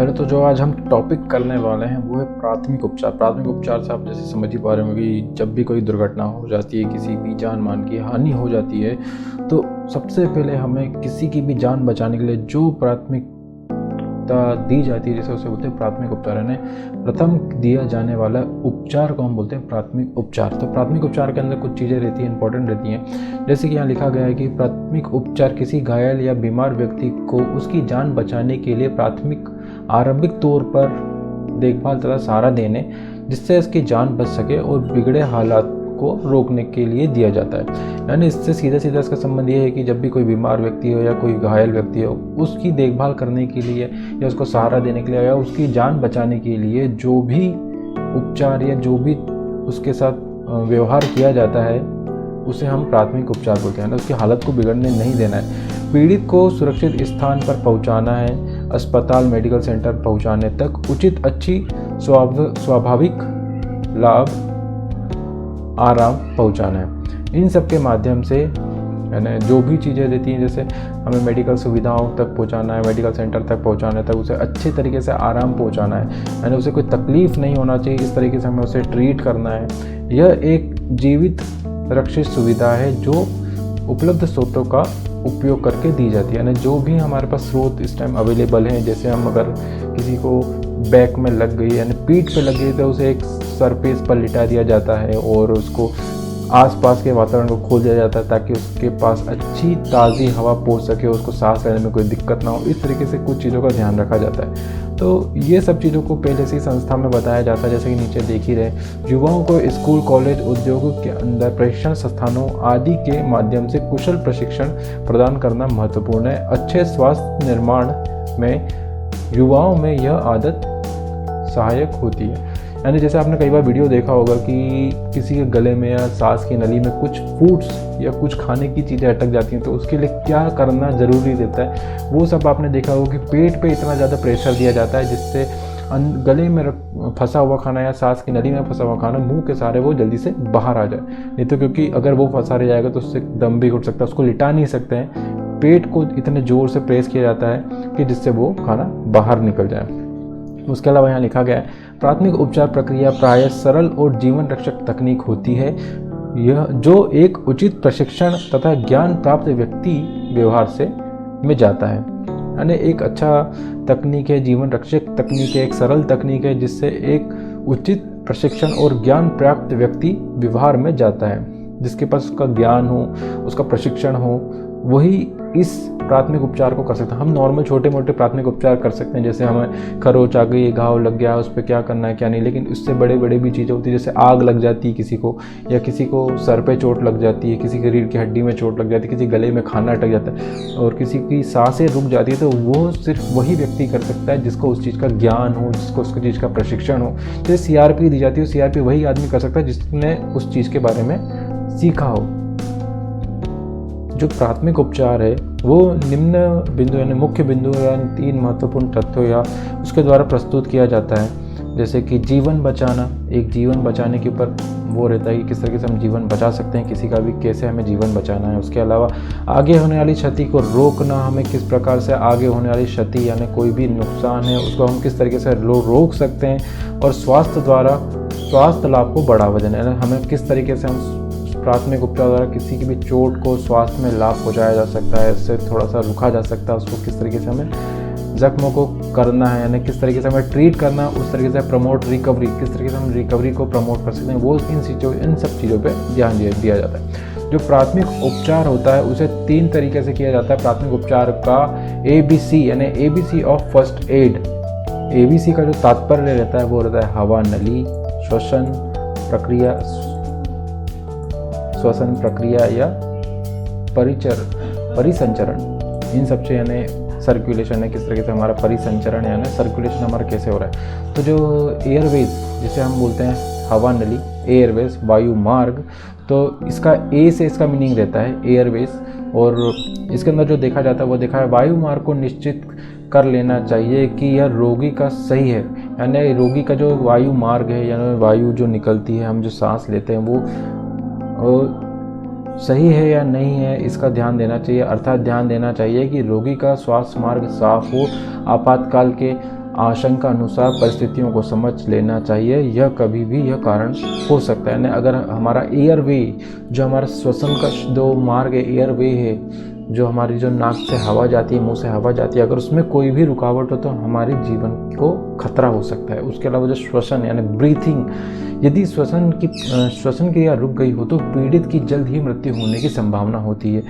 पहले तो जो आज हम टॉपिक करने वाले हैं वो है प्राथमिक उपचार। प्राथमिक उपचार से आप जैसे समझ ही पा रहे होंगे कि जब भी कोई दुर्घटना हो जाती है, किसी भी जान मान की हानि हो जाती है, तो सबसे पहले हमें किसी की भी जान बचाने के लिए जो प्राथमिकता दी जाती है, जैसे उसे बोलते हैं प्राथमिक उपचार। यानी प्रथम दिया जाने वाला उपचार को हम बोलते हैं प्राथमिक उपचार। तो प्राथमिक उपचार के अंदर कुछ चीज़ें रहती हैं, इंपॉर्टेंट रहती हैं। जैसे कि यहाँ लिखा गया है कि प्राथमिक उपचार किसी घायल या बीमार व्यक्ति को उसकी जान बचाने के लिए प्राथमिक आरंभिक तौर पर देखभाल तथा सहारा देने, जिससे उसकी जान बच सके और बिगड़े हालात को रोकने के लिए दिया जाता है। यानी इससे सीधा सीधा इसका संबंध ये है कि जब भी कोई बीमार व्यक्ति हो या कोई घायल व्यक्ति हो, उसकी देखभाल करने के लिए या उसको सहारा देने के लिए या उसकी जान बचाने के लिए जो भी उपचार या जो भी उसके साथ व्यवहार किया जाता है उसे हम प्राथमिक उपचार बोलते हैं। ना उसकी हालत को बिगड़ने नहीं देना है, पीड़ित को सुरक्षित स्थान पर पहुंचाना है, अस्पताल मेडिकल सेंटर पहुंचाने तक उचित अच्छी स्वाभाविक लाभ आराम पहुंचाना है। इन सब के माध्यम से यानी जो भी चीज़ें देती हैं, जैसे हमें मेडिकल सुविधाओं तक पहुंचाना है, मेडिकल सेंटर तक पहुंचाने तक उसे अच्छे तरीके से आराम पहुंचाना है, यानी उसे कोई तकलीफ़ नहीं होना चाहिए, इस तरीके से हमें उसे ट्रीट करना है। यह एक जीवित रक्षित सुविधा है जो उपलब्ध स्रोतों का उपयोग करके दी जाती है। यानी जो भी हमारे पास स्रोत इस टाइम अवेलेबल हैं, जैसे हम अगर किसी को बैक में लग गई यानी पीठ पे लग गई तो उसे एक सरफेस पर लिटा दिया जाता है और उसको आसपास के वातावरण को खोल दिया जाता है ताकि उसके पास अच्छी ताज़ी हवा पहुंच सके, उसको सांस लेने में कोई दिक्कत ना हो। इस तरीके से कुछ चीज़ों का ध्यान रखा जाता है। तो ये सब चीज़ों को पहले से ही संस्था में बताया जाता है, जैसे कि नीचे देख ही रहे। युवाओं को स्कूल, कॉलेज, उद्योगों के अंदर प्रशिक्षण संस्थानों आदि के माध्यम से कुशल प्रशिक्षण प्रदान करना महत्वपूर्ण है। अच्छे स्वास्थ्य निर्माण में युवाओं में यह आदत सहायक होती है। यानी जैसे आपने कई बार वीडियो देखा होगा कि किसी के गले में या सांस की नली में कुछ फूड्स या कुछ खाने की चीज़ें अटक जाती हैं, तो उसके लिए क्या करना ज़रूरी रहता है, वो सब आपने देखा होगा कि पेट पे इतना ज़्यादा प्रेशर दिया जाता है जिससे गले में फंसा हुआ खाना या सांस की नली में फंसा हुआ खाना मुंह के सहारे वो जल्दी से बाहर आ जाए। नहीं तो क्योंकि अगर वो फंसा रह जाएगा तो उससे दम भी घुट सकता है, उसको लिटा नहीं सकते हैं। पेट को इतने ज़ोर से प्रेस किया जाता है कि जिससे वो खाना बाहर निकल जाए। उसके अलावा यहाँ लिखा गया है, प्राथमिक उपचार प्रक्रिया प्रायः सरल और जीवन रक्षक तकनीक होती है, यह जो एक उचित प्रशिक्षण तथा ज्ञान प्राप्त व्यक्ति व्यवहार से में जाता है। यानी एक अच्छा तकनीक है, जीवन रक्षक तकनीक है, एक सरल तकनीक है जिससे एक उचित प्रशिक्षण और ज्ञान प्राप्त व्यक्ति व्यवहार में जाता है। जिसके पास उसका ज्ञान हो, उसका प्रशिक्षण हो, वही इस प्राथमिक उपचार को कर सकते हैं। हम नॉर्मल छोटे मोटे प्राथमिक उपचार कर सकते हैं, जैसे हमें खरोच आ गई, घाव लग गया, उस पर क्या करना है क्या नहीं। लेकिन उससे बड़े बड़े भी चीज़ें होती है, जैसे आग लग जाती है किसी को, या किसी को सर पे चोट लग जाती है, किसी के रीढ़ की हड्डी में चोट लग जाती है, किसी गले में खाना अटक जाता है और किसी की सांसें रुक जाती है, तो वो सिर्फ वही व्यक्ति कर सकता है जिसको उस चीज़ का ज्ञान हो, जिसको उस चीज़ का प्रशिक्षण हो। जैसे CRP दी जाती है, CRP वही आदमी कर सकता है जिसने उस चीज़ के बारे में सीखा हो। जो प्राथमिक उपचार है वो निम्न बिंदु यानी मुख्य बिंदु या 3 महत्वपूर्ण तथ्यों या उसके द्वारा प्रस्तुत किया जाता है। जैसे कि जीवन बचाना, एक जीवन बचाने के ऊपर वो रहता है कि किस तरीके से हम जीवन बचा सकते हैं किसी का भी, कैसे हमें जीवन बचाना है। उसके अलावा आगे होने वाली क्षति को रोकना, हमें किस प्रकार से आगे होने वाली क्षति यानी कोई भी नुकसान है उसको हम किस तरीके से रोक सकते हैं। और स्वास्थ्य द्वारा स्वास्थ्य लाभ को बढ़ावा देना, यानी हमें किस तरीके से हम प्राथमिक उपचार द्वारा किसी की भी चोट को स्वास्थ्य में लाभ पहुँचाया जा सकता है, इससे थोड़ा सा रुका जा सकता है, उसको किस तरीके से हमें जख्मों को करना है, यानी किस तरीके से हमें ट्रीट करना है, उस तरीके से प्रमोट रिकवरी, किस तरीके से हम रिकवरी को प्रमोट कर सकते हैं, वो इन सब चीज़ों पे ध्यान दिया जाता है। जो प्राथमिक उपचार होता है उसे 3 तरीके से किया जाता है। प्राथमिक उपचार का ABC यानी ABC of first aid. ABC का जो तात्पर्य रहता है वो रहता है हवा नली, श्वसन प्रक्रिया या परिसंचरण, इन सब से यानी सर्कुलेशन है, किस तरीके से हमारा परिसंचरण यानी सर्कुलेशन हमारा कैसे हो रहा है। तो जो एयरवेज जिसे हम बोलते हैं हवा नली, एयरवेज वायु मार्ग, तो इसका ए से इसका मीनिंग रहता है एयरवेज, और इसके अंदर जो देखा जाता है वो देखा है वायु मार्ग को निश्चित कर लेना चाहिए कि यह रोगी का सही है, यानी रोगी का जो वायु मार्ग है यानी वायु जो निकलती है, हम जो सांस लेते हैं वो सही है या नहीं है, इसका ध्यान देना चाहिए। अर्थात ध्यान देना चाहिए कि रोगी का श्वास मार्ग साफ हो, आपातकाल के आशंका अनुसार परिस्थितियों को समझ लेना चाहिए। यह कभी भी यह कारण हो सकता है। अगर हमारा एयरवे, जो हमारा श्वसन का जो मार्ग है, एयरवे है, जो हमारी जो नाक से हवा जाती है, मुंह से हवा जाती है, अगर उसमें कोई भी रुकावट हो तो हमारे जीवन को खतरा हो सकता है। उसके अलावा जो श्वसन यानी ब्रीथिंग, यदि श्वसन क्रिया रुक गई हो तो पीड़ित की जल्द ही मृत्यु होने की संभावना होती है।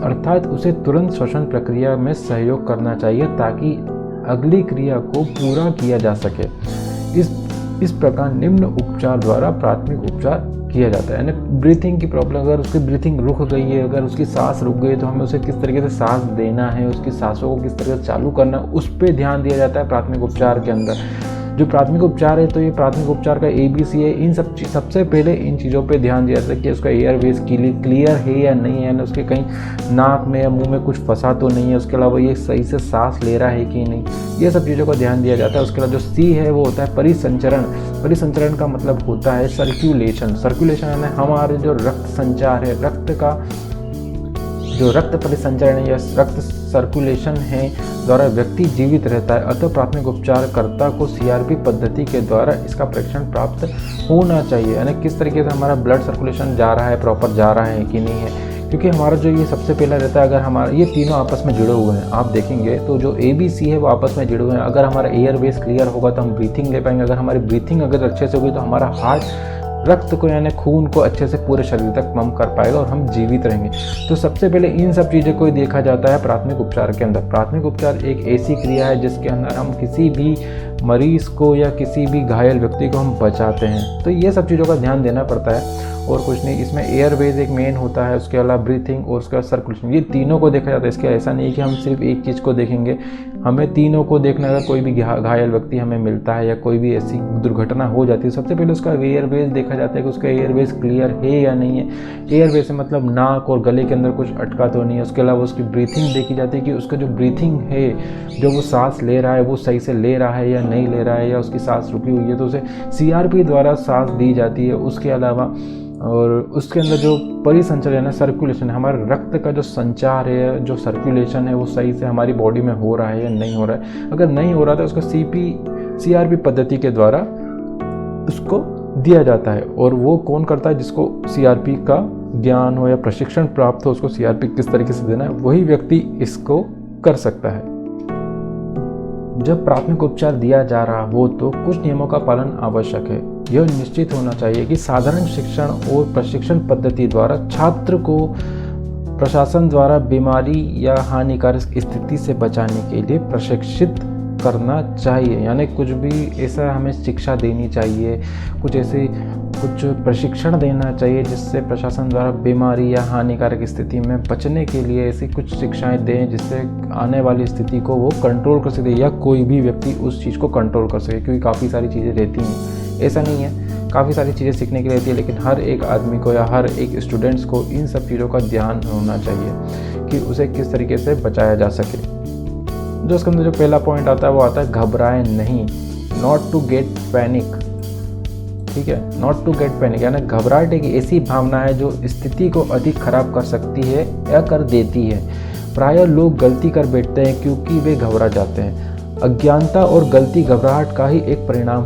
अर्थात उसे तुरंत श्वसन प्रक्रिया में सहयोग करना चाहिए ताकि अगली क्रिया को पूरा किया जा सके। इस प्रकार निम्न उपचार द्वारा प्राथमिक उपचार किया जाता है। यानी ब्रीथिंग की प्रॉब्लम, अगर उसकी ब्रीथिंग रुक गई है, अगर उसकी सांस रुक गई है, तो हमें उसे किस तरीके से सांस देना है, उसकी सांसों को किस तरीके से चालू करना है, उस पर ध्यान दिया जाता है प्राथमिक उपचार के अंदर। जो प्राथमिक उपचार है, तो ये प्राथमिक उपचार का ABC है। इन सबसे पहले इन चीज़ों पे ध्यान दिया जाता है कि उसका एयरवेज क्लियर है या नहीं है, उसके कहीं नाक में या मुंह में कुछ फंसा तो नहीं है, उसके अलावा ये सही से सांस ले रहा है कि नहीं, ये सब चीज़ों का ध्यान दिया जाता है। उसके अलावा जो C है वो होता है परिसंचरण। परिसंचरण का मतलब होता है सर्कुलेशन। सर्कुलेशन यानी हमारे जो रक्त संचार है, रक्त का जो रक्त परिसंचरण या रक्त सर्कुलेशन है द्वारा व्यक्ति जीवित रहता है। अतः प्राथमिक उपचारकर्ता को CRP पद्धति के द्वारा इसका परीक्षण प्राप्त होना चाहिए। यानी किस तरीके से हमारा ब्लड सर्कुलेशन जा रहा है, प्रॉपर जा रहा है कि नहीं है, क्योंकि हमारा जो ये सबसे पहला रहता है, अगर हमारा ये तीनों आपस में जुड़े हुए हैं, आप देखेंगे तो जो ABC है वो आपस में जुड़े हुए हैं। अगर हमारा एयरवेज क्लियर होगा तो हम ब्रीथिंग ले पाएंगे। अगर हमारी ब्रीथिंग अगर अच्छे से होगी तो हमारा हार्ट रक्त को यानी खून को अच्छे से पूरे शरीर तक पंप कर पाएगा और हम जीवित रहेंगे। तो सबसे पहले इन सब चीज़ों को देखा जाता है प्राथमिक उपचार के अंदर। प्राथमिक उपचार एक ऐसी क्रिया है जिसके अंदर हम किसी भी मरीज को या किसी भी घायल व्यक्ति को हम बचाते हैं। तो ये सब चीज़ों का ध्यान देना पड़ता है और कुछ नहीं। इसमें एयरवेज एक मेन होता है, उसके अलावा ब्रीथिंग और उसका सर्कुलेशन, ये तीनों को देखा जाता है। इसके ऐसा नहीं कि हम सिर्फ एक चीज़ को देखेंगे, हमें तीनों को देखना। अगर कोई भी घायल व्यक्ति हमें मिलता है या कोई भी ऐसी दुर्घटना हो जाती है, सबसे पहले उसका एयरवेज देखा जाता है कि उसका एयरवेज क्लियर है या नहीं है। एयरवेज से मतलब नाक और गले के अंदर कुछ अटका तो नहीं है। उसके अलावा उसकी ब्रीथिंग देखी जाती है कि उसका जो ब्रीथिंग है, जो वो सांस ले रहा है, वो सही से ले रहा है या नहीं ले रहा है, या उसकी सांस रुकी हुई है तो उसे CRP द्वारा सांस दी जाती है। उसके अलावा और उसके अंदर जो परिसंचरण है, सर्कुलेशन है, हमारे रक्त का जो संचार है, जो सर्कुलेशन है, वो सही से हमारी बॉडी में हो रहा है या नहीं हो रहा है। अगर नहीं हो रहा तो उसको CRP पद्धति के द्वारा उसको दिया जाता है। और वो कौन करता है? जिसको CRP का ज्ञान हो या प्रशिक्षण प्राप्त हो, उसको CRP किस तरीके से देना है, वही व्यक्ति इसको कर सकता है। जब प्राथमिक उपचार दिया जा रहा हो तो कुछ नियमों का पालन आवश्यक है। यह निश्चित होना चाहिए कि साधारण शिक्षण और प्रशिक्षण पद्धति द्वारा छात्र को प्रशासन द्वारा बीमारी या हानिकारक स्थिति से बचाने के लिए प्रशिक्षित करना चाहिए। यानी कुछ भी ऐसा हमें शिक्षा देनी चाहिए, कुछ प्रशिक्षण देना चाहिए जिससे प्रशासन द्वारा बीमारी या हानिकारक स्थिति में बचने के लिए ऐसी कुछ शिक्षाएं दें जिससे आने वाली स्थिति को वो कंट्रोल कर सके या कोई भी व्यक्ति उस चीज़ को कंट्रोल कर सके। क्योंकि काफ़ी सारी चीज़ें रहती हैं, ऐसा नहीं है, काफ़ी सारी चीज़ें सीखने की रहती है, लेकिन हर एक आदमी को या हर एक स्टूडेंट्स को इन सब चीज़ों का ध्यान होना चाहिए कि उसे किस तरीके से बचाया जा सके। जो इसके अंदर जो पहला पॉइंट आता है वो आता है घबराएं नहीं, नॉट टू गेट पैनिक। ठीक है, नॉट टू गेट पैनिक यानी घबराहट एक ऐसी भावना है जो स्थिति को अधिक खराब कर सकती है या कर देती है। प्रायः लोग गलती कर बैठते हैं क्योंकि वे घबरा जाते हैं। अज्ञानता और गलती घबराहट का ही एक परिणाम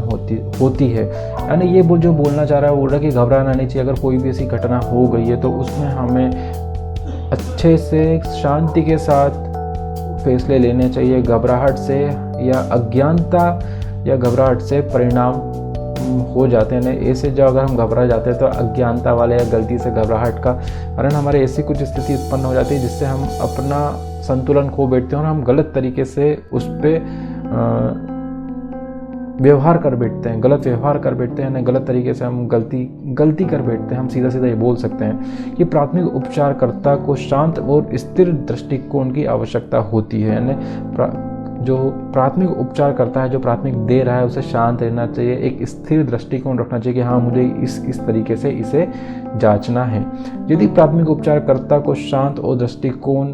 होती है। यानी ये जो बोलना चाह रहा है वो बोल रहा है कि घबराना नहीं चाहिए। अगर कोई भी ऐसी घटना हो गई है तो उसमें हमें अच्छे से शांति के साथ फैसले लेने चाहिए। घबराहट से या अज्ञानता या घबराहट से परिणाम हो जाते हैं। ऐसे जो अगर हम घबरा जाते हैं तो अज्ञानता वाले या गलती से घबराहट का कारण हमारे ऐसी कुछ स्थिति उत्पन्न हो जाती है जिससे हम अपना संतुलन खो बैठते हैं और हम गलत तरीके से उस पर व्यवहार कर बैठते हैं, गलत व्यवहार कर बैठते हैं, गलत तरीके से हम गलती कर बैठते हैं। हम सीधा सीधा ये बोल सकते हैं कि प्राथमिक उपचारकर्ता को शांत और स्थिर दृष्टिकोण की आवश्यकता होती है। यानी जो प्राथमिक उपचार करता है, जो प्राथमिक दे रहा है, उसे शांत रहना चाहिए, एक स्थिर दृष्टिकोण रखना चाहिए कि हाँ मुझे इस तरीके से इसे जांचना है। यदि प्राथमिक उपचारकर्ता को शांत और दृष्टिकोण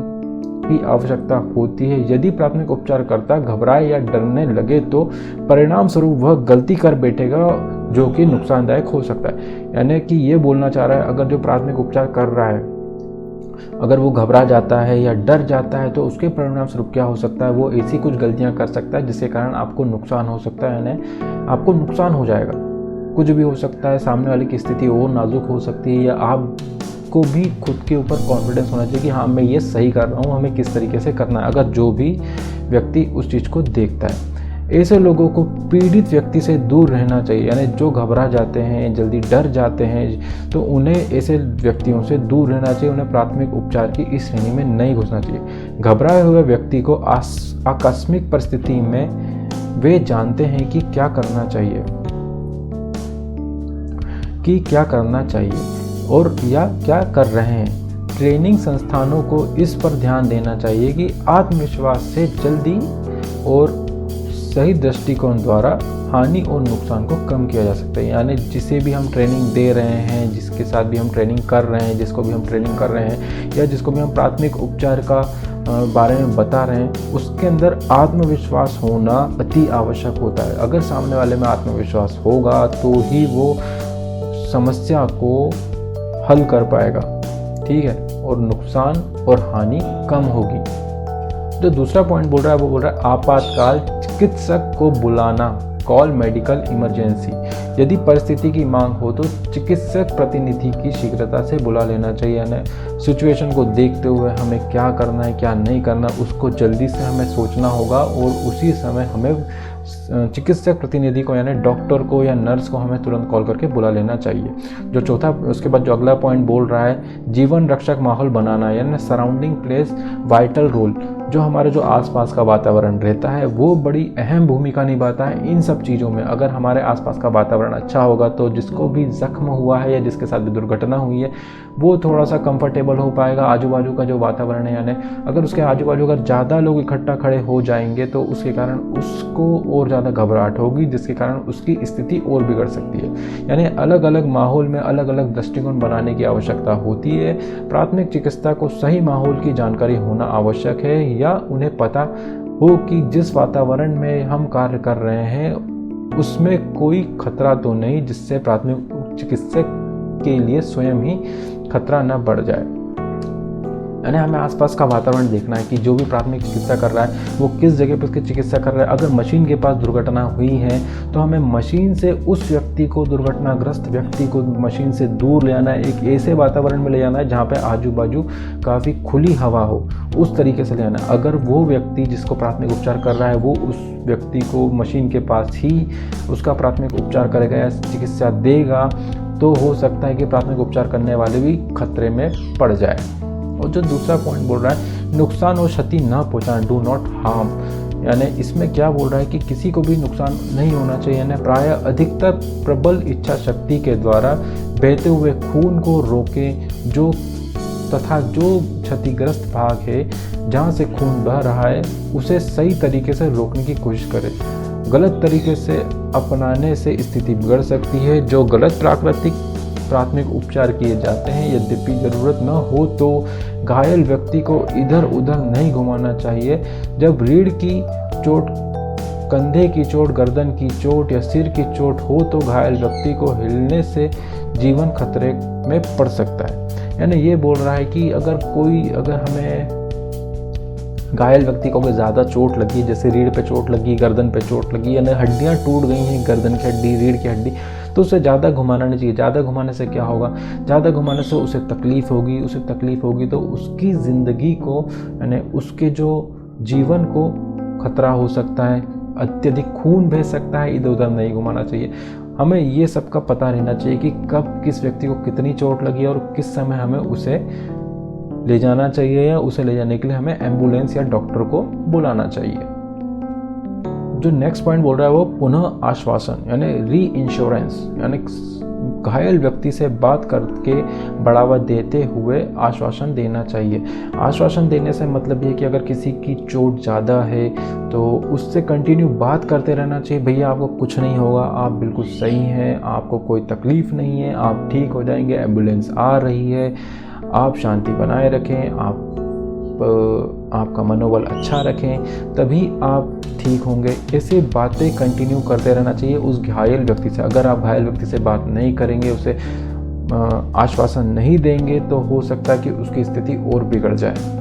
की आवश्यकता होती है, यदि प्राथमिक उपचारकर्ता घबराए या डरने लगे तो परिणाम स्वरूप वह गलती कर बैठेगा जो कि नुकसानदायक हो सकता है। यानी कि ये बोलना चाह रहा है अगर जो प्राथमिक उपचार कर रहा है अगर वो घबरा जाता है या डर जाता है तो उसके परिणाम स्वरूप क्या हो सकता है, वो ऐसी कुछ गलतियां कर सकता है जिसके कारण आपको नुकसान हो सकता है, यानी आपको नुकसान हो जाएगा। कुछ भी हो सकता है, सामने वाले की स्थिति और नाजुक हो सकती है, या आपको भी खुद के ऊपर कॉन्फिडेंस होना चाहिए कि हाँ मैं ये सही कर रहा हूँ, हमें किस तरीके से करना है, अगर जो भी व्यक्ति उस चीज़ को देखता है। ऐसे लोगों को पीड़ित व्यक्ति से दूर रहना चाहिए, यानी जो घबरा जाते हैं, जल्दी डर जाते हैं, तो उन्हें ऐसे व्यक्तियों से दूर रहना चाहिए। उन्हें प्राथमिक उपचार की इस श्रेणी में नहीं घुसना चाहिए। घबराए हुए व्यक्ति को आकस्मिक परिस्थिति में वे जानते हैं कि क्या करना चाहिए और या क्या कर रहे हैं। ट्रेनिंग संस्थानों को इस पर ध्यान देना चाहिए कि आत्मविश्वास से जल्दी और सही दृष्टिकोण द्वारा हानि और नुकसान को कम किया जा सकता है। यानी जिसे भी हम ट्रेनिंग दे रहे हैं, जिसके साथ भी हम ट्रेनिंग कर रहे हैं, जिसको भी हम ट्रेनिंग कर रहे हैं, या जिसको भी हम प्राथमिक उपचार का बारे में बता रहे हैं, उसके अंदर आत्मविश्वास होना अति आवश्यक होता है। अगर सामने वाले में आत्मविश्वास होगा तो ही वो समस्या को हल कर पाएगा, ठीक है, और नुकसान और हानि कम होगी। जो दूसरा पॉइंट बोल रहा है वो बोल रहा है आपातकाल चिकित्सक को बुलाना, कॉल मेडिकल इमरजेंसी। यदि परिस्थिति की मांग हो तो चिकित्सक प्रतिनिधि की शीघ्रता से बुला लेना चाहिए। यानी सिचुएशन को देखते हुए हमें क्या करना है क्या नहीं करना, उसको जल्दी से हमें सोचना होगा और उसी समय हमें चिकित्सक प्रतिनिधि को यानी डॉक्टर को या नर्स को हमें तुरंत कॉल करके बुला लेना चाहिए। जो चौथा, उसके बाद जो अगला पॉइंट बोल रहा है जीवन रक्षक माहौल बनाना, यानी सराउंडिंग प्लेस वाइटल रोल। जो हमारे जो आसपास का वातावरण रहता है वो बड़ी अहम भूमिका निभाता है इन सब चीज़ों में। अगर हमारे आसपास का वातावरण अच्छा होगा तो जिसको भी जख्म हुआ है या जिसके साथ भी दुर्घटना हुई है वो थोड़ा सा कंफर्टेबल हो पाएगा। आजू बाजू का जो वातावरण है, यानी अगर उसके आजू बाजू अगर ज़्यादा लोग इकट्ठा खड़े हो जाएंगे तो उसके कारण उसको और ज़्यादा घबराहट होगी, जिसके कारण उसकी स्थिति और बिगड़ सकती है। यानी अलग अलग माहौल में अलग अलग दृष्टिकोण बनाने की आवश्यकता होती है। प्राथमिक चिकित्सा को सही माहौल की जानकारी होना आवश्यक है, या उन्हें पता हो कि जिस वातावरण में हम कार्य कर रहे हैं उसमें कोई खतरा तो नहीं जिससे प्राथमिक चिकित्सक के लिए स्वयं ही खतरा न बढ़ जाए। यानी हमें आसपास का वातावरण देखना है कि जो भी प्राथमिक चिकित्सा कर रहा है वो किस जगह पर उसकी चिकित्सा कर रहा है। अगर मशीन के पास दुर्घटना हुई है तो हमें मशीन से उस व्यक्ति को, दुर्घटनाग्रस्त व्यक्ति को मशीन से दूर ले आना है, एक ऐसे वातावरण में ले जाना है जहाँ पे आजू बाजू काफ़ी खुली हवा हो, उस तरीके से ले आना है। अगर वो व्यक्ति जिसको प्राथमिक उपचार कर रहा है वो उस व्यक्ति को मशीन के पास ही उसका प्राथमिक उपचार करेगा या चिकित्सा देगा तो हो सकता है कि प्राथमिक उपचार करने वाले भी खतरे में पड़ जाए। और जो दूसरा पॉइंट बोल रहा है नुकसान और क्षति ना पहुंचाना, डू नॉट हार्म। यानी इसमें क्या बोल रहा है कि किसी को भी नुकसान नहीं होना चाहिए। यानी प्रायः अधिकतर प्रबल इच्छा शक्ति के द्वारा बहते हुए खून को रोकें, जो तथा जो क्षतिग्रस्त भाग है जहाँ से खून बह रहा है उसे सही तरीके से रोकने की कोशिश करें। गलत तरीके से अपनाने से स्थिति बिगड़ सकती है। जो गलत प्राथमिक उपचार किए जाते हैं, यद्यपि ज़रूरत न हो तो घायल व्यक्ति को इधर उधर नहीं घुमाना चाहिए। जब रीढ़ की चोट, कंधे की चोट, गर्दन की चोट या सिर की चोट हो तो घायल व्यक्ति को हिलने से जीवन खतरे में पड़ सकता है। यानी ये बोल रहा है कि अगर हमें घायल व्यक्ति को अगर ज़्यादा चोट लगी, जैसे रीढ़ पे चोट लगी, गर्दन पे चोट लगी, यानी हड्डियाँ टूट गई हैं, गर्दन की हड्डी, रीढ़ की हड्डी, तो उसे ज़्यादा घुमाना नहीं चाहिए। ज़्यादा घुमाने से क्या होगा, ज़्यादा घुमाने से उसे तकलीफ़ होगी तो उसकी ज़िंदगी को, यानी उसके जो जीवन को खतरा हो सकता है, अत्यधिक खून बह सकता है। इधर उधर नहीं घुमाना चाहिए। हमें ये सब का पता रहना चाहिए कि कब किस व्यक्ति को कितनी चोट लगी और किस समय हमें उसे ले जाना चाहिए, या उसे ले जाने के लिए हमें एम्बुलेंस या डॉक्टर को बुलाना चाहिए। जो नेक्स्ट पॉइंट बोल रहा है वो पुनः आश्वासन, यानी री इंश्योरेंस। यानी घायल व्यक्ति से बात करके बढ़ावा देते हुए आश्वासन देना चाहिए। आश्वासन देने से मतलब ये कि अगर किसी की चोट ज़्यादा है तो उससे कंटिन्यू बात करते रहना चाहिए। भैया आपको कुछ नहीं होगा, आप बिल्कुल सही हैं, आपको कोई तकलीफ़ नहीं है, आप ठीक हो जाएंगे, एम्बुलेंस आ रही है, आप शांति बनाए रखें, आपका मनोबल अच्छा रखें, तभी आप ठीक होंगे। ऐसे बातें कंटिन्यू करते रहना चाहिए उस घायल व्यक्ति से। अगर आप घायल व्यक्ति से बात नहीं करेंगे, उसे आश्वासन नहीं देंगे तो हो सकता है कि उसकी स्थिति और बिगड़ जाए।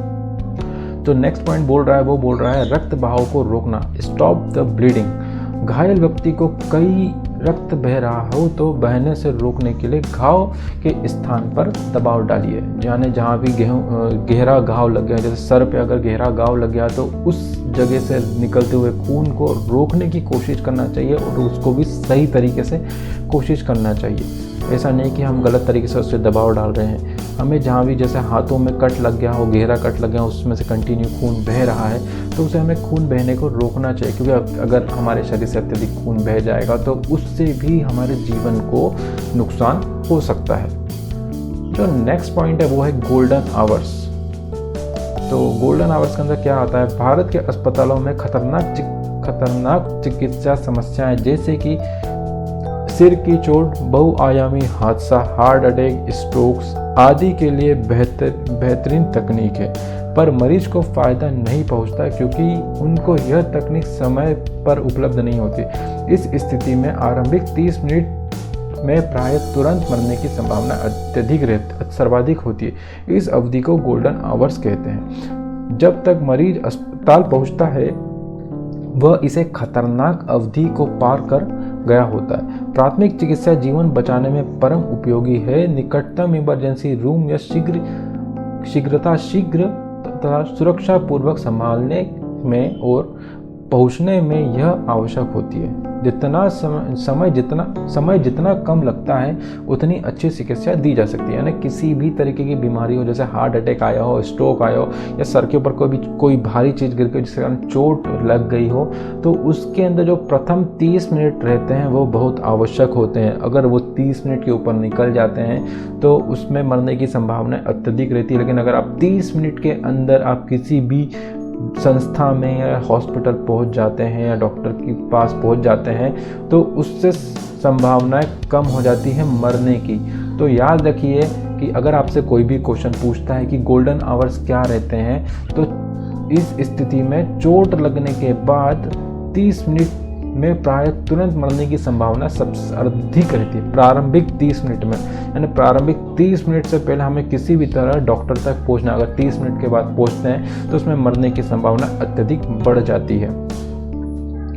तो नेक्स्ट पॉइंट बोल रहा है, वो बोल रहा है रक्त बहाव को रोकना, स्टॉप द ब्लीडिंग। घायल व्यक्ति को कई रक्त बह रहा हो तो बहने से रोकने के लिए घाव के स्थान पर दबाव डालिए। यानी जहाँ भी गहरा घाव लग गया, जैसे सर पे अगर गहरा घाव लग गया तो उस जगह से निकलते हुए खून को रोकने की कोशिश करना चाहिए और उसको भी सही तरीके से कोशिश करना चाहिए। ऐसा नहीं कि हम गलत तरीके से उससे दबाव डाल रहे हैं। हमें जहाँ भी जैसे हाथों में कट लग गया हो, गहरा कट लग गया हो, उसमें से कंटिन्यू खून बह रहा है तो उसे हमें खून बहने को रोकना चाहिए, क्योंकि अगर हमारे शरीर से अत्यधिक खून बह जाएगा तो उससे भी हमारे जीवन को नुकसान हो सकता है। जो नेक्स्ट पॉइंट है वो है गोल्डन आवर्स। तो गोल्डन आवर्स के अंदर क्या आता है, भारत के अस्पतालों में खतरनाक चिकित्सा समस्याएं जैसे कि सिर की चोट, बहुआयामी हादसा, हार्ट अटैक, स्ट्रोक्स आदि के लिए बेहतरीन तकनीक है, पर मरीज को फ़ायदा नहीं पहुंचता क्योंकि उनको यह तकनीक समय पर उपलब्ध नहीं होती। इस स्थिति में आरंभिक 30 मिनट में प्राय तुरंत मरने की संभावना सर्वाधिक होती है। इस अवधि को गोल्डन आवर्स कहते हैं। जब तक मरीज अस्पताल पहुंचता है वह इसे खतरनाक अवधि को पार कर गया होता है। प्राथमिक चिकित्सा जीवन बचाने में परम उपयोगी है। निकटतम इमरजेंसी रूम या शीघ्र तथा सुरक्षा पूर्वक संभालने में और पहुंचने में यह आवश्यक होती है। समय जितना कम लगता है उतनी अच्छी चिकित्सा दी जा सकती है। यानी किसी भी तरीके की बीमारी हो, जैसे हार्ट अटैक आया हो, स्ट्रोक आया हो या सर के ऊपर कोई भारी चीज़ गिर गई जिसके कारण चोट लग गई हो, तो उसके अंदर जो प्रथम 30 मिनट रहते हैं वो बहुत आवश्यक होते हैं। अगर वो 30 मिनट के ऊपर निकल जाते हैं तो उसमें मरने की संभावना अत्यधिक रहती है। लेकिन अगर आप 30 मिनट के अंदर आप किसी भी संस्था में या हॉस्पिटल पहुंच जाते हैं या डॉक्टर के पास पहुंच जाते हैं तो उससे संभावनाएं कम हो जाती है मरने की। तो याद रखिए कि अगर आपसे कोई भी क्वेश्चन पूछता है कि गोल्डन आवर्स क्या रहते हैं, तो इस स्थिति में चोट लगने के बाद 30 मिनट में प्राय तुरंत मरने की संभावना सबसे अधिक रहती है, प्रारंभिक 30 मिनट में। यानी प्रारंभिक 30 मिनट से पहले हमें किसी भी तरह डॉक्टर तक पहुंचना, अगर 30 मिनट के बाद पहुंचते हैं तो उसमें मरने की संभावना अत्यधिक बढ़ जाती है।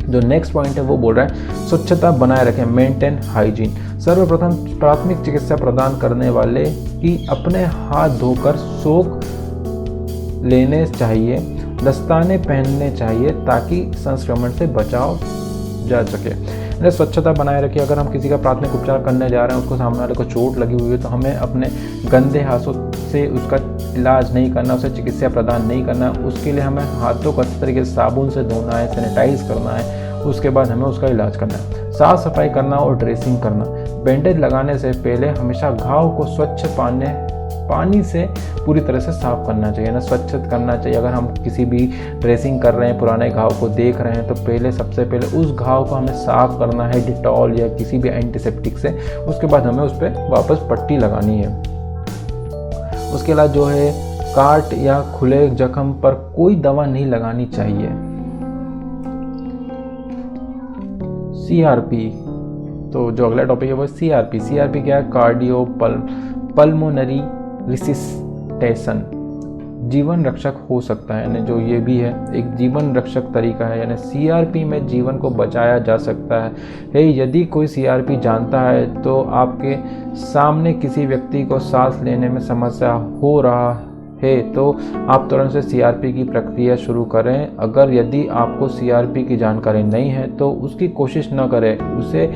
जो नेक्स्ट पॉइंट है वो बोल रहा है स्वच्छता बनाए रखें, मेंटेन हाइजीन। सर्वप्रथम प्राथमिक चिकित्सा प्रदान करने वाले की अपने हाथ धोकर सोख लेने चाहिए, दस्ताने पहनने चाहिए ताकि संक्रमण से बचाव जा सके। स्वच्छता बनाए रखिए। अगर हम किसी का प्राथमिक उपचार करने जा रहे हैं, उसको सामने वाले को चोट लगी हुई है, तो हमें अपने गंदे हाथों से उसका इलाज नहीं करना, उसे चिकित्सा प्रदान नहीं करना। उसके लिए हमें हाथों को अच्छे तरीके से साबुन से धोना है, सैनिटाइज करना है, उसके बाद हमें उसका इलाज करना है। साफ सफाई करना और ड्रेसिंग करना। बैंडेज लगाने से पहले हमेशा घाव को स्वच्छ पानी से पूरी तरह से साफ करना चाहिए ना, स्वच्छ करना चाहिए। अगर हम किसी भी ड्रेसिंग कर रहे हैं, पुराने घाव को देख रहे हैं, तो सबसे पहले उस घाव को हमें साफ करना है डिटॉल या किसी भी एंटीसेप्टिक से। उसके बाद हमें उस पर वापस पट्टी लगानी है। उसके अलावा जो है काट या खुले जख्म पर कोई दवा नहीं लगानी चाहिए। CRP, तो जो अगला टॉपिक है वो CRP। CRP क्या है? कार्डियो पल्मोनरी रिसिस्टेशन, जीवन रक्षक हो सकता है। यानी जो ये भी है एक जीवन रक्षक तरीका है। यानी CRP में जीवन को बचाया जा सकता है। यदि कोई CRP जानता है तो आपके सामने किसी व्यक्ति को सांस लेने में समस्या हो रहा है तो आप तुरंत से CRP की प्रक्रिया शुरू करें। अगर यदि आपको CRP की जानकारी नहीं है तो उसकी कोशिश न करें, उसे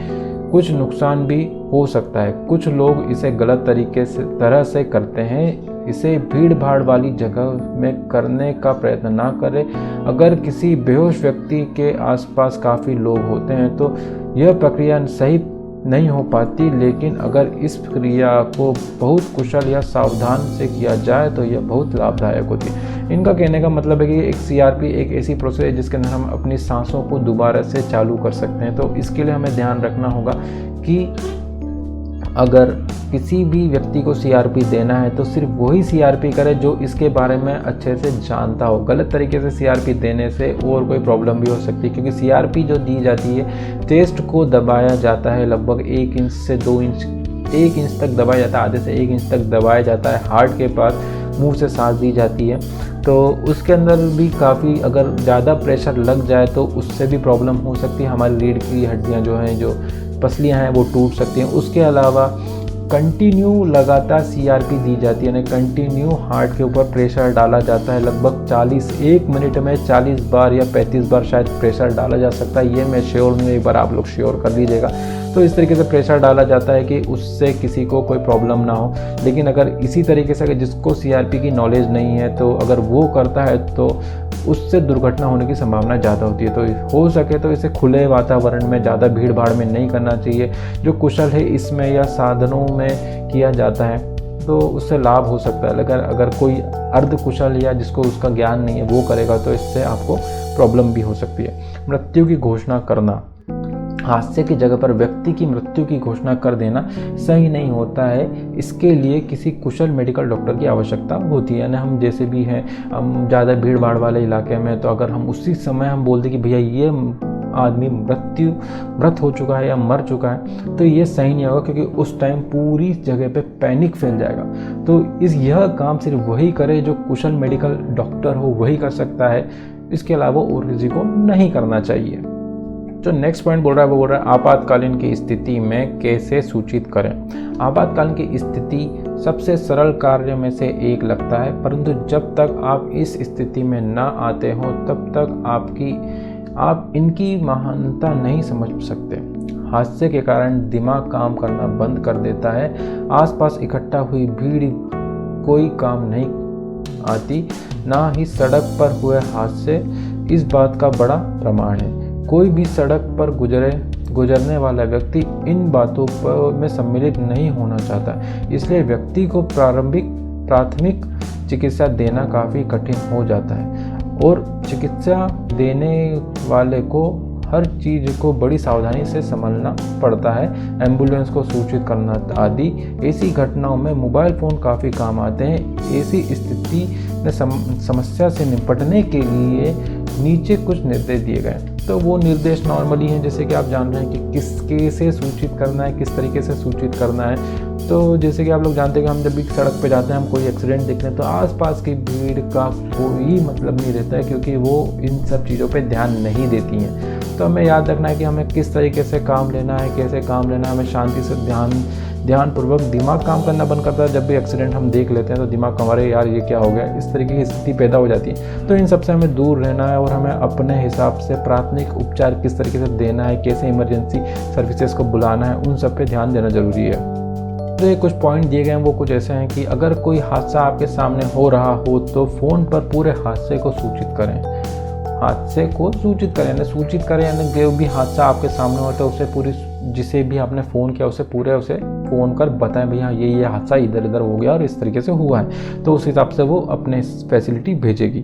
कुछ नुकसान भी हो सकता है। कुछ लोग इसे गलत तरह से करते हैं। इसे भीड़ भाड़ वाली जगह में करने का प्रयत्न ना करें। अगर किसी बेहोश व्यक्ति के आसपास काफ़ी लोग होते हैं तो यह प्रक्रिया सही नहीं हो पाती, लेकिन अगर इस क्रिया को बहुत कुशल या सावधान से किया जाए तो यह बहुत लाभदायक होती है। इनका कहने का मतलब है कि एक CRP एक ऐसी प्रोसेस है जिसके अंदर हम अपनी सांसों को दोबारा से चालू कर सकते हैं। तो इसके लिए हमें ध्यान रखना होगा कि अगर किसी भी व्यक्ति को CRP देना है तो सिर्फ वही CRP करे जो इसके बारे में अच्छे से जानता हो। गलत तरीके से CRP देने से और कोई प्रॉब्लम भी हो सकती है, क्योंकि CRP जो दी जाती है चेस्ट को दबाया जाता है लगभग 1 इंच से 2 इंच 1 इंच तक दबाया जाता है, आधे से 1 इंच तक दबाया जाता है हार्ट के पास, मुंह से सांस दी जाती है। तो उसके अंदर भी काफ़ी अगर ज़्यादा प्रेशर लग जाए तो उससे भी प्रॉब्लम हो सकती है, हमारी रीढ़ की हड्डियाँ जो हैं, जो पसलियाँ हैं वो टूट सकती हैं। उसके अलावा कंटिन्यू लगातार CRP दी जाती है, यानी कंटिन्यू हार्ट के ऊपर प्रेशर डाला जाता है, लगभग 1 मिनट में 40 बार या 35 बार शायद प्रेशर डाला जा सकता है, ये मैं श्योर नहीं, एक बार आप लोग श्योर कर लीजिएगा। तो इस तरीके से प्रेशर डाला जाता है कि उससे किसी को कोई प्रॉब्लम ना हो। लेकिन अगर इसी तरीके से अगर जिसको CRP की नॉलेज नहीं है तो अगर वो करता है तो उससे दुर्घटना होने की संभावना ज़्यादा होती है। तो हो सके तो इसे खुले वातावरण में, ज़्यादा भीड़ भाड़ में नहीं करना चाहिए। जो कुशल है इसमें या साधनों में किया जाता है तो उससे लाभ हो सकता है, लेकिन अगर कोई अर्ध कुशल या जिसको उसका ज्ञान नहीं है वो करेगा तो इससे आपको प्रॉब्लम भी हो सकती है। मृत्यु की घोषणा करना, हादसे की जगह पर व्यक्ति की मृत्यु की घोषणा कर देना सही नहीं होता है। इसके लिए किसी कुशल मेडिकल डॉक्टर की आवश्यकता होती है। यानी हम जैसे भी हैं, हम ज़्यादा भीड़ भाड़ वाले इलाके में, तो अगर हम उसी समय हम बोल दें कि भैया ये आदमी मृत हो चुका है या मर चुका है, तो ये सही नहीं होगा, क्योंकि उस टाइम पूरी जगह पे पैनिक फैल जाएगा। तो यह काम सिर्फ वही करे जो कुशल मेडिकल डॉक्टर हो, वही कर सकता है। इसके अलावा और किसी को नहीं करना चाहिए। जो नेक्स्ट पॉइंट बोल रहा है वो बोल रहा है आपातकालीन की स्थिति में कैसे सूचित करें। आपातकालीन की स्थिति सबसे सरल कार्य में से एक लगता है, परंतु जब तक आप इस स्थिति में ना आते हो तब तक आप इनकी महानता नहीं समझ सकते। हादसे के कारण दिमाग काम करना बंद कर देता है, आसपास इकट्ठा हुई भीड़ कोई काम नहीं आती, ना ही सड़क पर हुए हादसे इस बात का बड़ा प्रमाण है। कोई भी सड़क पर गुजरने वाला व्यक्ति इन बातों पर में सम्मिलित नहीं होना चाहता, इसलिए व्यक्ति को प्राथमिक चिकित्सा देना काफ़ी कठिन हो जाता है और चिकित्सा देने वाले को हर चीज़ को बड़ी सावधानी से संभालना पड़ता है। एम्बुलेंस को सूचित करना आदि ऐसी घटनाओं में मोबाइल फ़ोन काफ़ी काम आते हैं। ऐसी स्थिति में समस्या से निपटने के लिए नीचे कुछ निर्देश दिए गए। तो वो निर्देश नॉर्मली हैं, जैसे कि आप जान रहे हैं कि किसके से सूचित करना है, किस तरीके से सूचित करना है। तो जैसे कि आप लोग जानते हैं कि हम जब भी सड़क पे जाते हैं, हम कोई एक्सीडेंट देखते हैं तो आसपास की भीड़ का कोई मतलब नहीं रहता है, क्योंकि वो इन सब चीज़ों पे ध्यान नहीं देती हैं। तो हमें याद रखना है कि हमें किस तरीके से काम लेना है, कैसे काम लेना है। हमें शांति से ध्यानपूर्वक, दिमाग काम करना बंद करता है जब भी एक्सीडेंट हम देख लेते हैं, तो दिमाग हमारे यार ये क्या हो गया, इस तरीके की स्थिति पैदा हो जाती है। तो इन सब से हमें दूर रहना है और हमें अपने हिसाब से प्राथमिक उपचार किस तरीके से देना है, कैसे इमरजेंसी सर्विसेज को बुलाना है, उन सब पे ध्यान देना ज़रूरी है। तो ये कुछ पॉइंट दिए गए हैं, वो कुछ ऐसे हैं कि अगर कोई हादसा आपके सामने हो रहा हो तो फ़ोन पर पूरे हादसे को सूचित करें। हादसे को सूचित करें यानी जो भी हादसा आपके सामने होता है उसे पूरी, जिसे भी आपने फ़ोन किया उसे फ़ोन कर बताएं भैया ये हादसा इधर इधर हो गया और इस तरीके से हुआ है, तो उस हिसाब से वो अपने फैसिलिटी भेजेगी।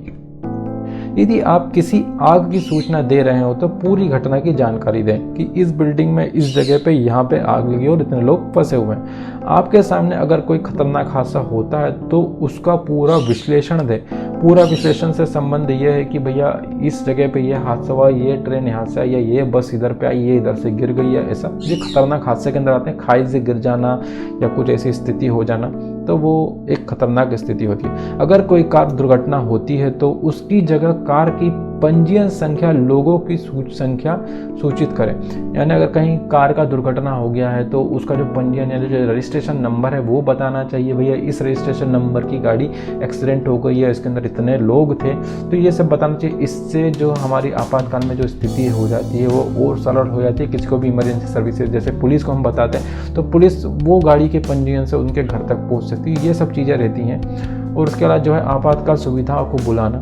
यदि आप किसी आग की सूचना दे रहे हो तो पूरी घटना की जानकारी दें कि इस बिल्डिंग में इस जगह पे यहाँ पे आग लगी और इतने लोग फंसे हुए हैं। आपके सामने अगर कोई खतरनाक हादसा होता है तो उसका पूरा विश्लेषण दें। पूरा विश्लेषण से संबंध ये है कि भैया इस जगह पे ये हादसा हुआ, ये ट्रेन यहाँ से आई, या ये बस इधर पे आई, ये इधर से गिर गई, या ऐसा। ये खतरनाक हादसे के अंदर आते हैं, खाई से गिर जाना या कुछ ऐसी स्थिति हो जाना, तो वो एक खतरनाक स्थिति होती है। अगर कोई कार दुर्घटना होती है तो उसकी जगह कार की पंजीयन संख्या, लोगों की संख्या सूचित करें। यानी अगर कहीं कार का दुर्घटना हो गया है तो उसका जो पंजीयन यानी जो रजिस्ट्रेशन नंबर है वो बताना चाहिए, भैया इस रजिस्ट्रेशन नंबर की गाड़ी एक्सीडेंट हो गई है, इसके अंदर इतने लोग थे, तो ये सब बताना चाहिए। इससे जो हमारी आपातकाल में जो स्थिति हो जाती है वो और सरल हो जाती है। किसी को भी इमरजेंसी सर्विसेज जैसे पुलिस को हम बताते हैं तो पुलिस वो गाड़ी के पंजीयन से उनके घर तक पहुँच सकती है। ये सब चीज़ें रहती हैं। और उसके अलावा जो है आपातकाल सुविधाओं को बुलाना।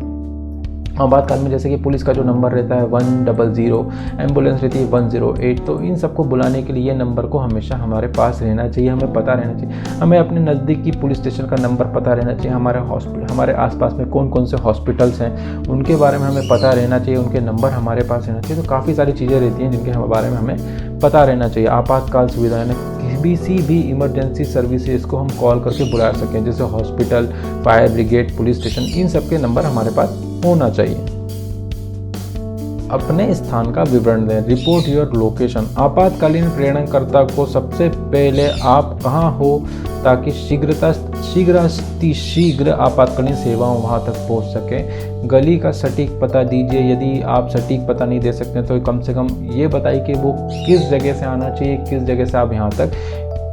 आपातकाल में जैसे कि पुलिस का जो नंबर रहता है 100, एम्बुलेंस रहती है 108, तो इन सबको बुलाने के लिए ये नंबर को हमेशा हमारे पास रहना चाहिए, हमें पता रहना चाहिए। हमें अपने नज़दीकी पुलिस स्टेशन का नंबर पता रहना चाहिए। हमारे आसपास में कौन कौन से हॉस्पिटल्स हैं उनके बारे में हमें पता रहना चाहिए, उनके नंबर हमारे पास रहना चाहिए। तो काफ़ी सारी चीज़ें रहती हैं जिनके बारे में हमें पता रहना चाहिए। आपातकाल सुविधा यानी किसी भी इमरजेंसी सर्विसेज को हम कॉल करके बुला सकें, जैसे hospital, fire brigade, police station, इन सब के नंबर हमारे पास होना चाहिए। अपने स्थान का विवरण दें। Report your location. आपातकालीन प्रेरणकर्ता को सबसे पहले आप कहाँ हो ताकि शीघ्र आपातकालीन सेवाओं वहाँ तक पहुँच सकें। गली का सटीक पता दीजिए। यदि आप सटीक पता नहीं दे सकते तो कम से कम ये बताइए कि वो किस जगह से आना चाहिए, किस जगह से आप यहाँ तक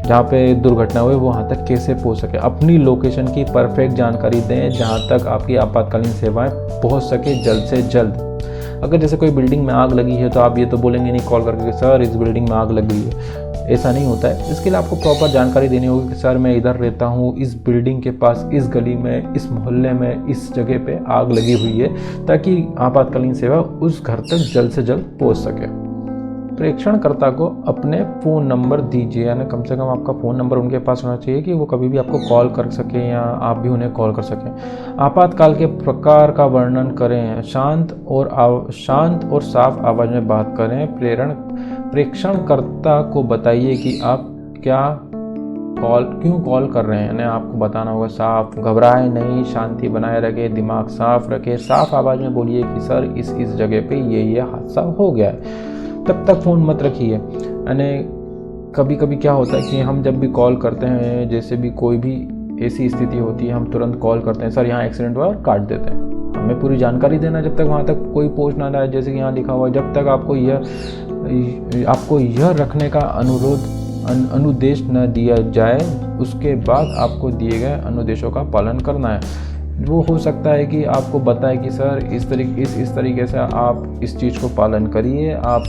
जहाँ पे दुर्घटना हुई वहाँ तक कैसे पहुँच सके। अपनी लोकेशन की परफेक्ट जानकारी दें जहाँ तक आपकी आपातकालीन सेवाएं पहुँच सके जल्द से जल्द। अगर जैसे कोई बिल्डिंग में आग लगी है तो आप ये तो बोलेंगे नहीं कॉल करके कि सर इस बिल्डिंग में आग लग गई है, ऐसा नहीं होता है। इसके लिए आपको प्रॉपर जानकारी देनी होगी कि सर मैं इधर रहता हूँ, इस बिल्डिंग के पास, इस गली में, इस मोहल्ले में, इस जगह पे आग लगी हुई है, ताकि आपातकालीन सेवा उस घर तक जल्द से जल्द पहुँच सके। प्रेषणकर्ता को अपने फ़ोन नंबर दीजिए, यानी कम से कम आपका फ़ोन नंबर उनके पास होना चाहिए कि वो कभी भी आपको कॉल कर सकें या आप भी उन्हें कॉल कर सकें। आपातकाल के प्रकार का वर्णन करें। शांत और साफ आवाज़ में बात करें। प्रेषणकर्ता को बताइए कि आप क्यों कॉल कर रहे हैं, यानी आपको बताना होगा साफ। घबराए नहीं, शांति बनाए रखें, दिमाग साफ रखें। साफ आवाज़ में बोलिए कि सर इस जगह पे ये हादसा हो गया है। तब तक फ़ोन मत रखिए। यानी कभी कभी क्या होता है कि हम जब भी कॉल करते हैं, जैसे भी कोई भी ऐसी स्थिति होती है, हम तुरंत कॉल करते हैं सर यहाँ एक्सीडेंट हुआ और काट देते हैं। हमें पूरी जानकारी देना जब तक वहाँ तक कोई पहुँच ना जाए, जैसे कि यहाँ लिखा हुआ है, जब तक आपको यह रखने का अनुदेश न दिया जाए उसके बाद आपको दिए गए अनुदेशों का पालन करना है। वो हो सकता है कि आपको बताए कि सर इस तरीके से आप इस चीज़ को पालन करिए, आप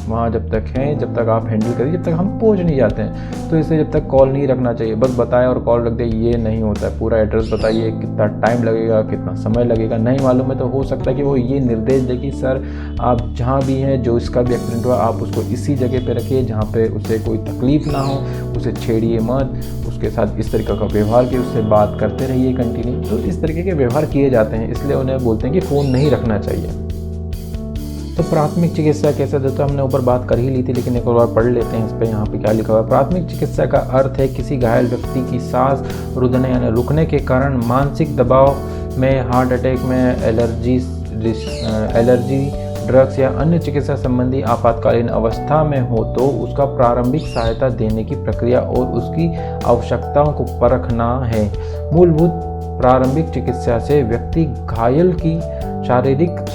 वहाँ जब तक हैं, जब तक आप हैंडल करिए, जब तक हम पहुँच नहीं जाते हैं। तो इससे जब तक कॉल नहीं रखना चाहिए, बस बताए और कॉल रख दे, ये नहीं होता है। पूरा एड्रेस बताइए, कितना टाइम लगेगा, कितना समय लगेगा। नहीं मालूम है तो हो सकता है कि वो ये निर्देश दे कि सर आप जहाँ भी हैं, जो इसका भी एक्सीडेंट हुआ, आप उसको इसी जगह पे रखिए जहाँ पे उसे कोई तकलीफ़ ना हो, उसे छेड़िए मत, उसके साथ इस तरीके का व्यवहार किए, उससे बात करते रहिए कंटिन्यू। तो इस तरीके के व्यवहार किए जाते हैं, इसलिए उन्हें बोलते हैं कि फ़ोन नहीं रखना चाहिए। तो प्राथमिक चिकित्सा कैसे देते हैं, हमने ऊपर बात कर ही ली थी, लेकिन एक बार पढ़ लेते हैं इस पर। यहाँ पे क्या लिखा हुआ है। प्राथमिक चिकित्सा का अर्थ है किसी घायल व्यक्ति की सांस रुकने यानी रुकने के कारण मानसिक दबाव में, हार्ट अटैक में, एलर्जी, ड्रग्स या अन्य चिकित्सा संबंधी आपातकालीन अवस्था में हो तो उसका प्रारंभिक सहायता देने की प्रक्रिया और उसकी आवश्यकताओं को परखना है। मूलभूत प्रारंभिक चिकित्सा से व्यक्ति घायल की शारीरिक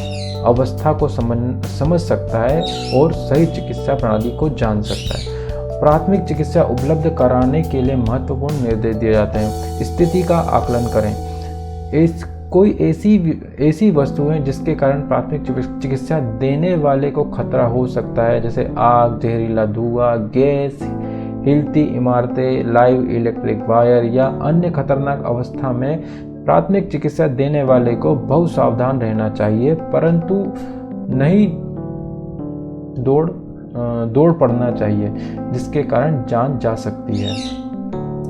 अवस्था को समझ सकता है और सही चिकित्सा प्रणाली को जान सकता है। प्राथमिक चिकित्सा उपलब्ध कराने के लिए महत्वपूर्ण निर्देश दिए जाते हैं। स्थिति का आकलन करें। कोई ऐसी वस्तुएं जिसके कारण प्राथमिक चिकित्सा देने वाले को खतरा हो सकता है, जैसे आग, जहरीला धुआं, गैस, हिलती इमारतें, लाइव इलेक्ट्रिक वायर या अन्य खतरनाक अवस्था में प्राथमिक चिकित्सा देने वाले को बहुत सावधान रहना चाहिए, परंतु नहीं दौड़ पड़ना चाहिए जिसके कारण जान जा सकती है।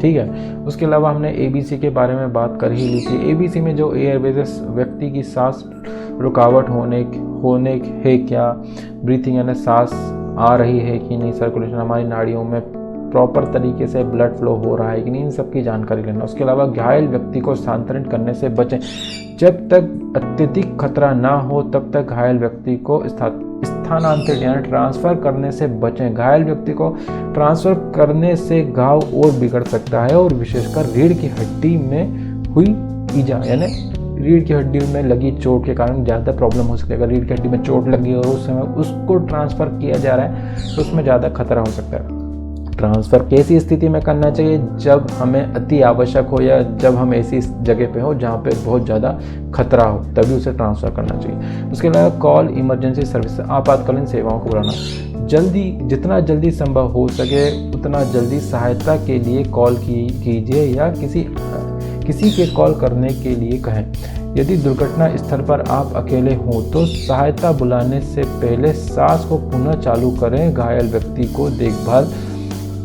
ठीक है। उसके अलावा हमने ABC के बारे में बात कर ही ली थी। ABC में जो एयरवेज व्यक्ति की सांस रुकावट होने है क्या, ब्रीथिंग यानी सांस आ रही है कि नहीं, सर्कुलेशन हमारी नाड़ियों में प्रॉपर तरीके से ब्लड फ्लो हो रहा है कि नहीं, इन सब की जानकारी लेना। उसके अलावा घायल व्यक्ति को स्थानांतरित करने से बचें। जब तक अत्यधिक खतरा ना हो तब तक घायल व्यक्ति को स्थानांतरित यानी ट्रांसफ़र करने से बचें। घायल व्यक्ति को ट्रांसफ़र करने से घाव और बिगड़ सकता है और विशेषकर रीढ़ की हड्डी में हुई ईजा यानी रीढ़ की हड्डी में लगी चोट के कारण ज़्यादा प्रॉब्लम हो सकती है। अगर रीढ़ की हड्डी में चोट लगी और उस समय उसको ट्रांसफ़र किया जा रहा है तो उसमें ज़्यादा खतरा हो सकता है। ट्रांसफ़र कैसी स्थिति में करना चाहिए, जब हमें अति आवश्यक हो या जब हम ऐसी जगह पे हो जहाँ पे बहुत ज़्यादा खतरा हो, तभी उसे ट्रांसफ़र करना चाहिए। उसके अलावा कॉल इमरजेंसी सर्विस, आपातकालीन सेवाओं को बुलाना। जितना जल्दी संभव हो सके उतना जल्दी सहायता के लिए कॉल कीजिए या किसी के कॉल करने के लिए कहें। यदि दुर्घटना स्थल पर आप अकेले हों तो सहायता बुलाने से पहले सांस को पुनः चालू करें। घायल व्यक्ति को देखभाल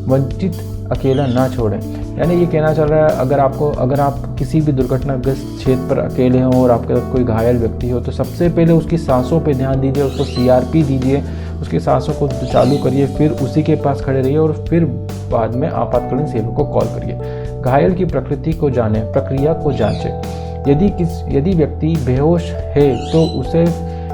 वंचित अकेला ना छोड़ें। यानी ये कहना चल रहा है, अगर आप किसी भी दुर्घटनाग्रस्त क्षेत्र पर अकेले हों और आपके साथ कोई घायल व्यक्ति हो तो सबसे पहले उसकी सांसों पे ध्यान दीजिए, उसको CRP दीजिए, उसकी सांसों को चालू करिए, फिर उसी के पास खड़े रहिए और फिर बाद में आपातकालीन सेवा को कॉल करिए। घायल की प्रकृति को जानें, प्रक्रिया को जांचें। यदि व्यक्ति बेहोश है तो उसे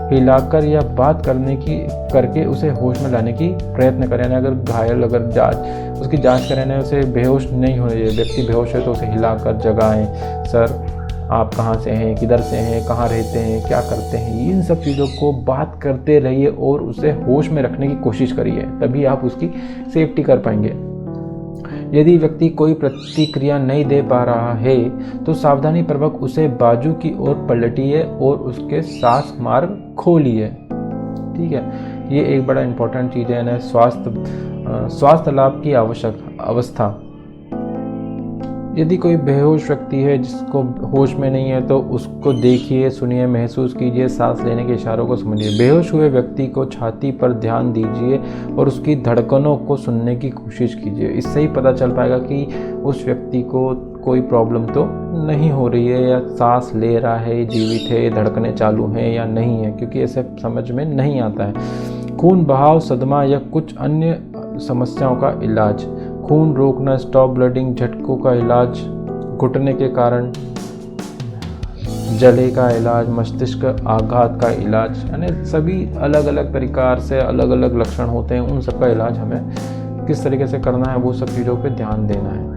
हिलाकर या बात करके उसे होश में लाने की प्रयत्न करें। यानी अगर घायल उसकी जांच करें ना, उसे बेहोश नहीं होने चाहिए। व्यक्ति बेहोश है तो उसे हिलाकर जगाएं। सर आप कहाँ से हैं, किधर से हैं, कहाँ रहते हैं, क्या करते हैं, इन सब चीज़ों को बात करते रहिए और उसे होश में रखने की कोशिश करिए, तभी आप उसकी सेफ्टी कर पाएंगे। यदि व्यक्ति कोई प्रतिक्रिया नहीं दे पा रहा है तो सावधानीपूर्वक उसे बाजू की ओर पलटिए और उसके सांस मार्ग खोलिए। ठीक है, ये एक बड़ा इंपॉर्टेंट चीज़ है ना। स्वास्थ्य लाभ की अवस्था। यदि कोई बेहोश व्यक्ति है जिसको होश में नहीं है तो उसको देखिए, सुनिए, महसूस कीजिए, सांस लेने के इशारों को समझिए। बेहोश हुए व्यक्ति को छाती पर ध्यान दीजिए और उसकी धड़कनों को सुनने की कोशिश कीजिए। इससे ही पता चल पाएगा कि उस व्यक्ति को कोई प्रॉब्लम तो नहीं हो रही है, या सांस ले रहा है, जीवित है, धड़कनें चालू हैं या नहीं है, क्योंकि ऐसे समझ में नहीं आता है। खून बहाव, सदमा या कुछ अन्य समस्याओं का इलाज। खून रोकना, स्टॉप ब्लीडिंग, झटकों का इलाज, घुटने के कारण जले का इलाज, मस्तिष्क आघात का इलाज, यानी सभी अलग अलग प्रकार से अलग अलग लक्षण होते हैं। उन सब का इलाज हमें किस तरीके से करना है, वो सब चीज़ों पे ध्यान देना है।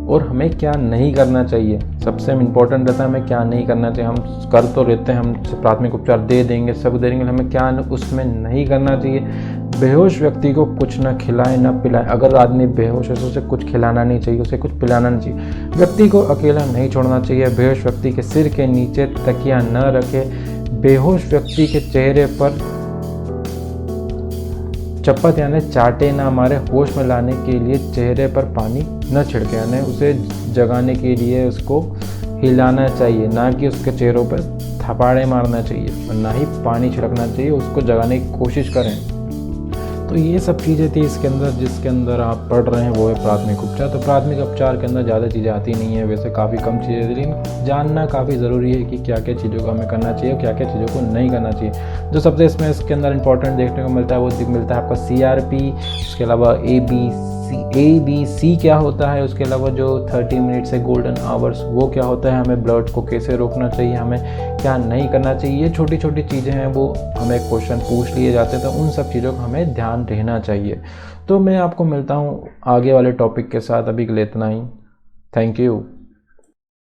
और हमें क्या नहीं करना चाहिए, सबसे इम्पोर्टेंट रहता है हमें क्या नहीं करना चाहिए। हम कर तो लेते हैं, हम प्राथमिक उपचार दे देंगे, सब दे देंगे, हमें क्या उसमें नहीं करना चाहिए। बेहोश व्यक्ति को कुछ न खिलाएं न पिलाएं। अगर आदमी बेहोश है तो उसे कुछ खिलाना नहीं चाहिए, उसे कुछ पिलाना नहीं चाहिए। व्यक्ति को अकेला नहीं छोड़ना चाहिए। बेहोश व्यक्ति के सिर के नीचे तकिया न रखें। बेहोश व्यक्ति के चेहरे पर चप्पत यानी चाटे ना मारे। होश में लाने के लिए चेहरे पर पानी न छिड़के, यानी उसे जगाने के लिए उसको हिलाना चाहिए, ना कि उसके चेहरों पर थप्पड़े मारना चाहिए, और ना ही पानी छिड़कना चाहिए। उसको जगाने की कोशिश करें। तो ये सब चीज़ें थी इसके अंदर, जिसके अंदर आप पढ़ रहे हैं वो है प्राथमिक उपचार। तो प्राथमिक उपचार के अंदर ज़्यादा चीज़ें आती नहीं है, वैसे काफ़ी कम चीज़ें, लेकिन जानना काफ़ी ज़रूरी है कि क्या क्या चीज़ों को हमें करना चाहिए और क्या क्या चीज़ों को नहीं करना चाहिए। जो सबसे इसके अंदर इंपॉर्टेंट देखने को मिलता है वो मिलता है आपका CRP, उसके अलावा ABC क्या होता है, उसके अलावा जो 30 मिनट से गोल्डन आवर्स वो क्या होता है, हमें ब्लड को कैसे रोकना चाहिए, हमें क्या नहीं करना चाहिए। ये छोटी छोटी चीज़ें हैं, वो हमें क्वेश्चन पूछ लिए जाते हैं, तो उन सब चीज़ों का हमें ध्यान रहना चाहिए। तो मैं आपको मिलता हूँ आगे वाले टॉपिक के साथ, अभी के लिए इतना ही। Thank you.